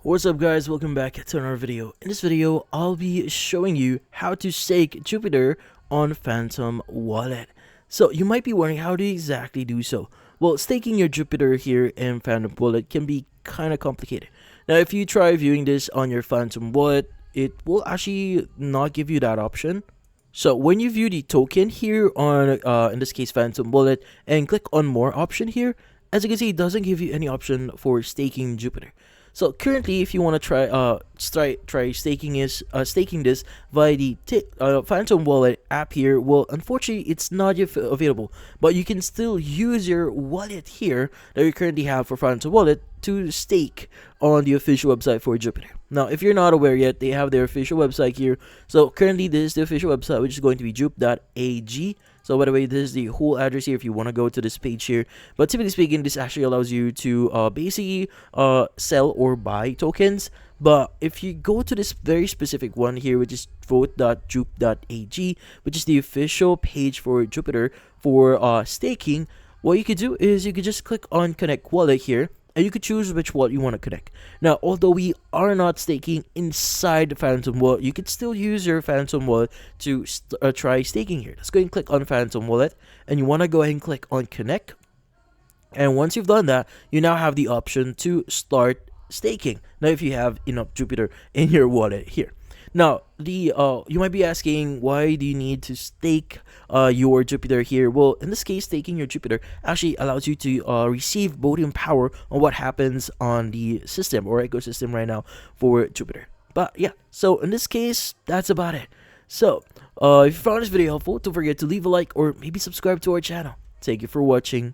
What's up guys, welcome back to another video. In this video, I'll be showing you how to stake Jupiter on Phantom Wallet. So you might be wondering how do you exactly do so? Well, staking your Jupiter here in Phantom Wallet can be kind of complicated. Now if you try viewing this on your Phantom Wallet, it will actually not give you that option. So when you view the token here on, in this case Phantom Wallet, and click on more option here, as you can see, it doesn't give you any option for staking Jupiter. So currently, if you want to try staking this via the Phantom Wallet app here, well, unfortunately, it's not yet available. But you can still use your wallet here that you currently have for Phantom Wallet to stake on the official website for Jupiter. Now, if you're not aware yet, they have their official website here. So currently, this is the official website, which is going to be JUP.ag. So by the way, this is the whole address here if you want to go to this page here. But typically speaking, this actually allows you to basically sell or buy tokens. But if you go to this very specific one here, which is vote.jup.ag, which is the official page for Jupiter for staking, what you could do is you could just click on Connect Wallet here, and you could choose which wallet you want to connect. Now, although we are not staking inside the Phantom Wallet, you could still use your Phantom Wallet to try staking here. Let's go ahead and click on Phantom Wallet, and you want to go ahead and click on Connect. And once you've done that, you now have the option to start staking. Now, if you have enough Jupiter in your wallet here. Now, you might be asking, why do you need to stake your Jupiter here? Well, in this case, staking your Jupiter actually allows you to receive voting power on what happens on the system or ecosystem right now for Jupiter. But yeah, so in this case, that's about it. So, if you found this video helpful, don't forget to leave a like or maybe subscribe to our channel. Thank you for watching.